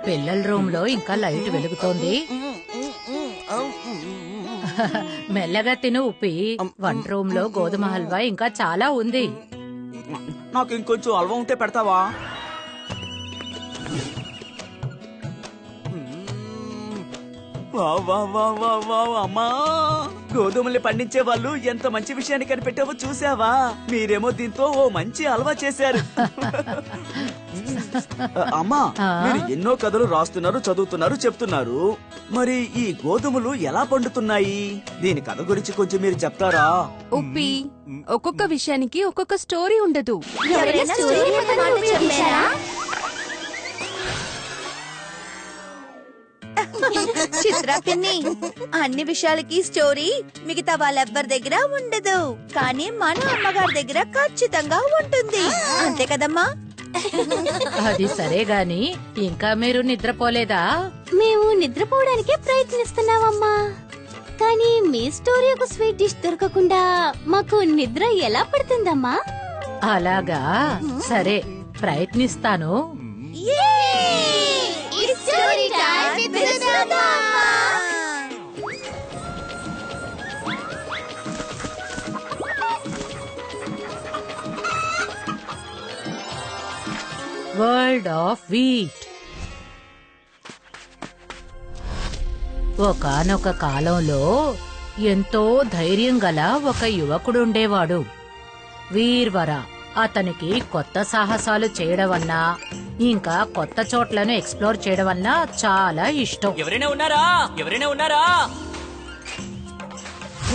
పిల్లల రూమ్ లో ఇంకా లైట్ వెలుగుతోంది. మెల్లగా తిను ఉప్పి. వంట రూమ్ లో గోధుమ హల్వా ఇంకా చాలా ఉంది. నాకు ఇంకొంచెం హల్వా ఉంటే పెడతావా? అమ్మా, గోధుమల్ని పండించే వాళ్ళు ఎంత మంచి విషయాన్ని కనిపెట్టావో చూసావా? మీరేమో దీంతో ఓ మంచి హల్వా చేశారు. అమ్మా, మీరు ఎన్నో కథలు రాస్తున్నారు, చదువుతున్నారు, చెప్తున్నారు. మరి ఈ గోధుమలు ఎలా పండుతున్నాయి? దీని కథ గురించి కొంచెం మీరు చెప్తారా? ఉప్పి, ఒక్కొక్క విషయానికి ఒక్కొక్క స్టోరీ ఉండదు. చిత్ర పిన్ని, అన్ని విషయాలకి స్టోరీ మిగతా వాళ్ళెవ్వరి దగ్గర ఉండదు, కానీ మన అమ్మగారి దగ్గర ఖచ్చితంగా ఉంటుంది. అంతే కదమ్మా? అది సరే గాని ఇంకా మీరు నిద్రపోలేదా? మేము నిద్రపోవడానికే ప్రయత్నిస్తున్నామమ్మా. కానీ మీ స్టోరీ ఒక స్వీట్ డిష్ దొరకకుండా మాకు నిద్ర ఎలా పడుతుందమ్మా? అలాగా, సరే ప్రయత్నిస్తాను. World of wheat. ఒకానొక కాలంలో ఎంతో ధైర్యం గల ఒక యువకుడుండేవాడు, వీర్వర. అతనికి కొత్త సాహసాలు చేయడమన్నా ఇంకా కొత్త చోట్లను ఎక్స్ప్లోర్ చేయడమన్నా చాలా ఇష్టం. ఎవరైనా ఉన్నారా?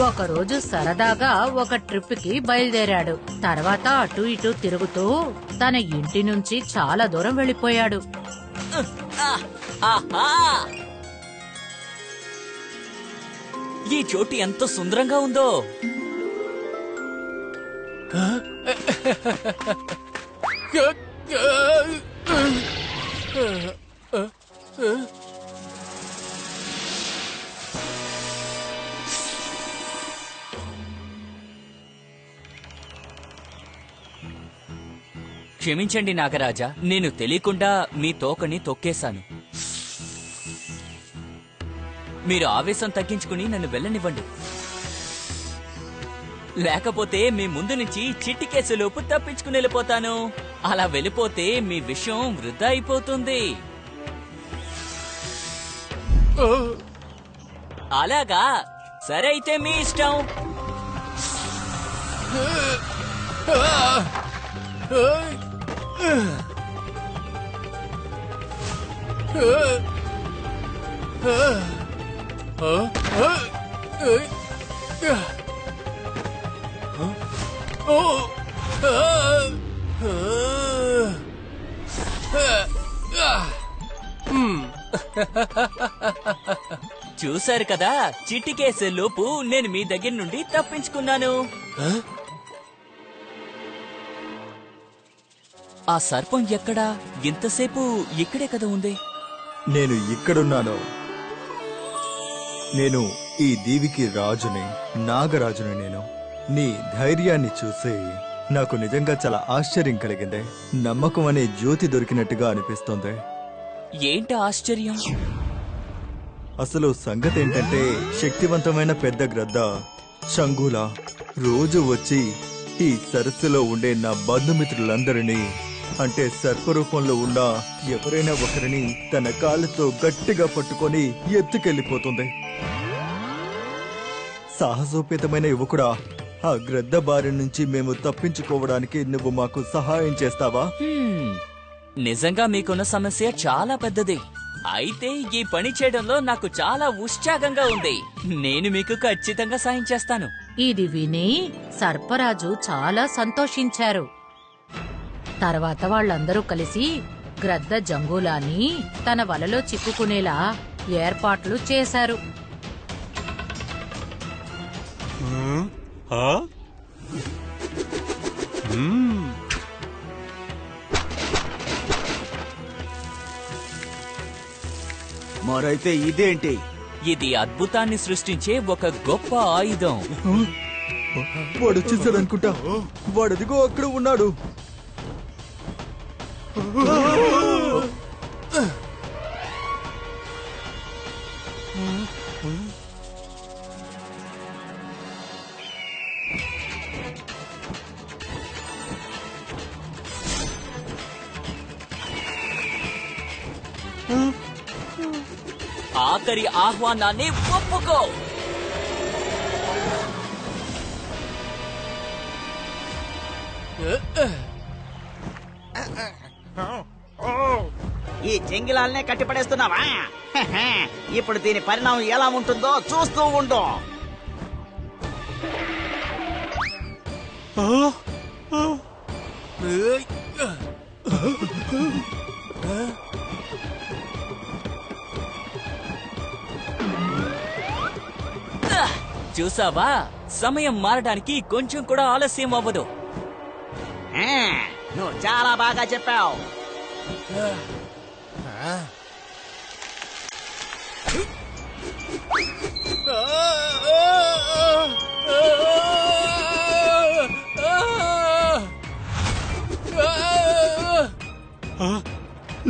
ఒకరోజు సరదాగా ఒక ట్రిప్ కి బయలుదేరాడు. తర్వాత అటు ఇటు తిరుగుతూ తన ఇంటి నుంచి చాలా దూరం వెళ్లిపోయాడు. ఈ చోటు ఎంత సుందరంగా ఉందో. క్షమించండి నాగరాజా, నేను తెలియకుండా మీ తోకని తొక్కేశాను. మీరు ఆవేశం తగ్గించుకుని నన్ను వెళ్ళనివ్వండి, లేకపోతే మీ ముందు నుంచి చిట్టి కేసులోపు తప్పించుకుని వెళ్ళిపోతాను. అలా వెళ్ళిపోతే మీ విషయం వృధా అయిపోతుంది. అలాగా, సరే అయితే మీ ఇష్టం. చూశారు కదా, చిటికేసేలోపు నేను మీ దగ్గర నుండి తప్పించుకున్నాను. ఆ సర్పం ఎక్కడా? ఇంతసేపు ఇక్కడే కదా ఉంది. నేను ఇక్కడున్నాను. నేను ఈ దీవికి రాజుని, నాగరాజుని. నేను నీ ధైర్యాన్ని చూసి నాకు నిజంగా చాలా ఆశ్చర్యం కలిగింది. నమ్మకం అనే జ్యోతి దొరికినట్టుగా అనిపిస్తోంది. ఏంటి ఆశ్చర్యం? అసలు సంగతి ఏంటంటే, శక్తివంతమైన పెద్ద గ్రద్ద శంగుల రోజు వచ్చి ఈ సరస్సులో ఉండే నా బంధుమిత్రులందరినీ, అంటే సర్పరూపంలో ఉన్న ఎవరైనా ఒకరిని తన కాళ్ళతో గట్టిగా పట్టుకొని ఎత్తుకెళ్లిపోతుంది. సాహసోపేతమైన యువకుడా, ఆ గ్రద్ద బారి నుంచి మేము తప్పించుకోవడానికి నువ్వు మాకు సహాయం చేస్తావా? నిజంగా మీకున్న సమస్య చాలా పెద్దది. అయితే ఈ పని చేయడంలో నాకు చాలా ఉత్సాహంగా ఉంది. నేను మీకు ఖచ్చితంగా సాయం చేస్తాను. ఇది విని సర్పరాజు చాలా సంతోషించారు. తర్వాత వాళ్ళందరూ కలిసి గ్రద్ద జంగులాని తన వలలో చిక్కుకునేలా ఏర్పాట్లు చేశారు. మరైతే ఇదేంటి? ఇది అద్భుతాన్ని సృష్టించే ఒక గొప్ప ఆయుధం. వాడు వచ్చేసాడనుకుంటా. వాడదిగో అక్కడ ఉన్నాడు. ఆఖరి ఆహ్వానాన్ని ఒప్పుకో. ఈ చెంగిలాల్నే కట్టిపడేస్తున్నావా? ఇప్పుడు దీని పరిణామం ఎలా ఉంటుందో చూస్తూ ఉండు. చూసావా, సమయం మారడానికి కొంచెం కూడా ఆలస్యం అవ్వదు. నువ్వు చాలా బాగా చెప్పావు.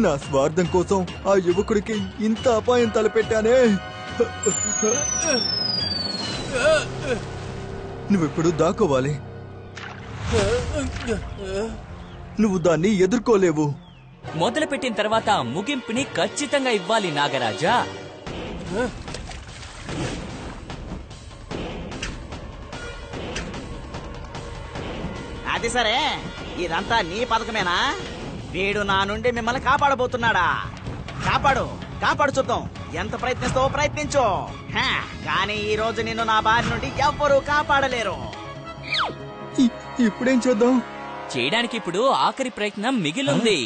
నా స్వార్థం కోసం ఆ యువకుడికి ఇంత అపాయం తలపెట్టానే. నువ్విప్పుడు దాక్కోవాలి. నువ్వు దాన్ని ఎదుర్కోలేవు. మొదలుపెట్టిన తర్వాత ముగింపుని ఖచ్చితంగా ఇవ్వాలి నాగరాజా. అది సరే, ఇదంతా నీ పథకమేనా? వీడు నా నుండి మిమ్మల్ని కాపాడబోతున్నాడా? కాపాడు కాపాడు, చూద్దాం. ఎంత ప్రయత్నిస్తావో ప్రయత్నించు. కానీ ఈ రోజు నిన్ను నా బారి నుండి ఎవ్వరూ కాపాడలేరు. ఇప్పుడేం చేద్దాం? చేయడానికి ఇప్పుడు ఆఖరి ప్రయత్నం మిగిలింది.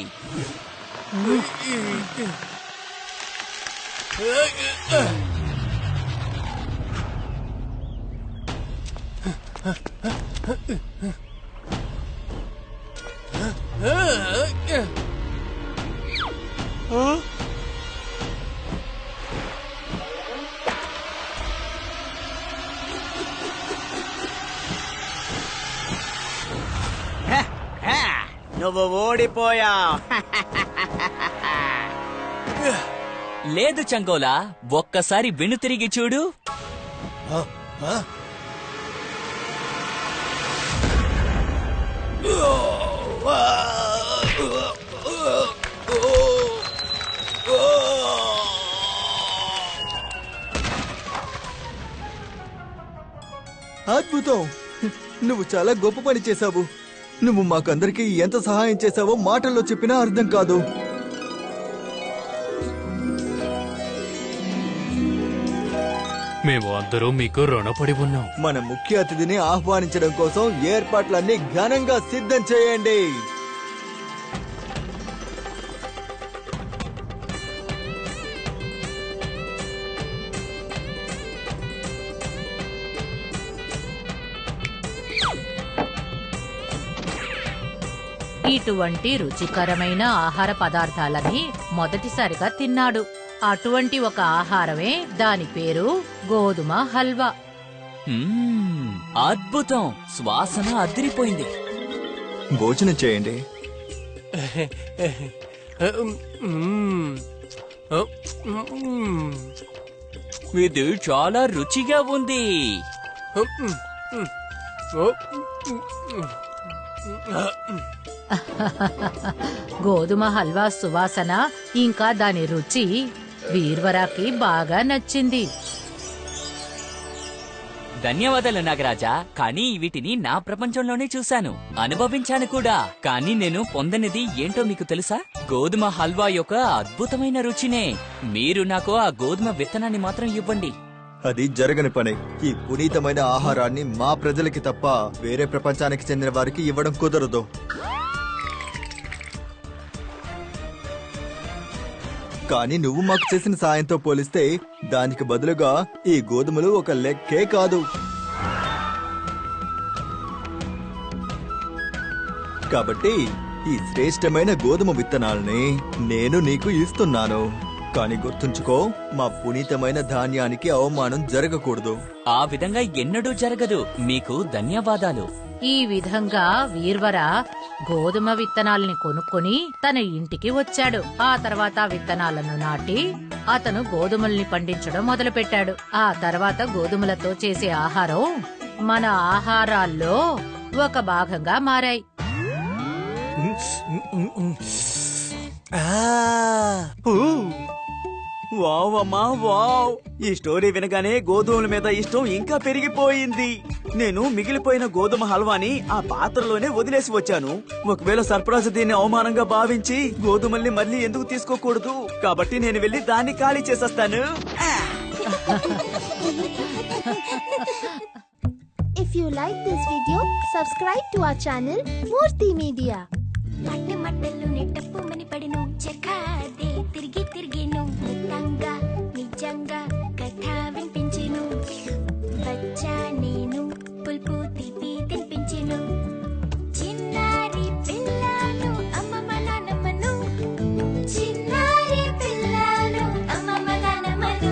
నువ్వు ఓడిపోయావు. లేదు చంగోలా, ఒక్కసారి వెనుతిరిగి చూడు. అద్భుతం! నువ్వు చాలా గొప్ప పని చేశావు. నువ్వు మాకందరికీ ఎంత సహాయం చేశావో మాటల్లో చెప్పినా అర్థం కాదు. మేము అందరూ మీకు రుణపడి ఉన్నాం. మన ముఖ్య అతిథిని ఆహ్వానించడం కోసం ఏర్పాట్లన్నీ ఘనంగా సిద్ధం చేయండి. ఇటువంటి రుచికరమైన ఆహార పదార్థాలని మొదటిసారిగా తిన్నాడు. అటువంటి ఒక ఆహారమే, దాని పేరు గోధుమ హల్వా. అద్భుతం! సువాసన అదిరిపోయింది. భోజనం చేయండి. ఇది చాలా రుచిగా ఉంది. గోధుమ హల్వా సువాసన ఇంకా దాని రుచి వీర్వరాకి బాగా నచ్చింది. ధన్యవాదాలు నాగరాజా. కానీ వీటిని నా ప్రపంచంలోనే చూశాను, అనుభవించాను కూడా. కానీ నేను పొందనిది ఏంటో మీకు తెలుసా? గోధుమ హల్వా యొక్క అద్భుతమైన రుచినే. మీరు నాకు ఆ గోధుమ విత్తనాన్ని మాత్రం ఇవ్వండి. అది జరగని పని. ఈ పునీతమైన ఆహారాన్ని మా ప్రజలకి తప్ప వేరే ప్రపంచానికి చెందిన వారికి ఇవ్వడం కుదరదు. కానీ నువ్వు మాకు చేసిన సాయంతో పోలిస్తే దానికి బదులుగా ఈ గోధుమలు ఒక లెక్కే కాదు. కాబట్టి ఈ శ్రేష్టమైన గోధుమ విత్తనాల్ని నేను నీకు ఇస్తున్నాను. కానీ గుర్తుంచుకో, మా పునీతమైన ధాన్యానికి అవమానం జరగకూడదు. ఆ విధంగా ఎన్నడూ జరగదు. మీకు ధన్యవాదాలు. ఈ విధంగా వీర్వర గోధుమ విత్తనాల్ని కొనుక్కొని తన ఇంటికి వచ్చాడు. ఆ తర్వాత విత్తనాలను నాటి అతను గోధుమల్ని పండించడం మొదలుపెట్టాడు. ఆ తర్వాత గోధుమలతో చేసే ఆహారం మన ఆహారాల్లో ఒక భాగంగా మారాయి. వావ్ అమ్మా వావ్! ఈ స్టోరీ వినగానే గోధుమల మీద ఇష్టం ఇంకా పెరిగిపోయింది. నేను మిగిలిపోయిన గోధుమ హల్వాని ఆ పాత్రలోనే వదిలేసి వచ్చాను. ఒకవేళ సర్ప్రైజ్ దీన్ని అవమానంగా భావించి గోధుమల్ని మళ్ళీ ఎందుకు తీసుకోకూడదు, కాబట్టి నేను వెళ్ళి దాన్ని ఖాళీ చేసేస్తాను. If you like this video, subscribe to our channel Murthy Media. మట్టి మట్టలు నెట్టప్పు మని పడిను చెక్కాదే తిరిగి తిరిగేను నిజంగా నిజంగా కథ వినిపించెను వచ్చా నేను పుల్పు తీపి తినిపించెను చిన్నారి పిల్లను అమ్మమ్మ నాన్నమ్మను చిన్నారి పిల్లను అమ్మమ్మ నాన్నమ్మను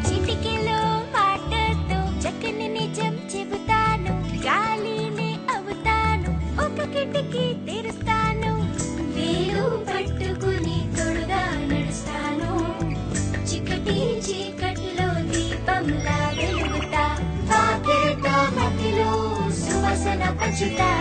చిటికెలో మాటతో చక్కని నిజం చెబుతాను గాలిని అవుతాను ఒక కిటికీ తెరుస్తాను వేలు పట్టుకుని తోడుగా నడుస్తాను చికటి చీకటిలో దీపంలా వెలుగుతా పాకెట మట్టిలో సువాసన పంచుతా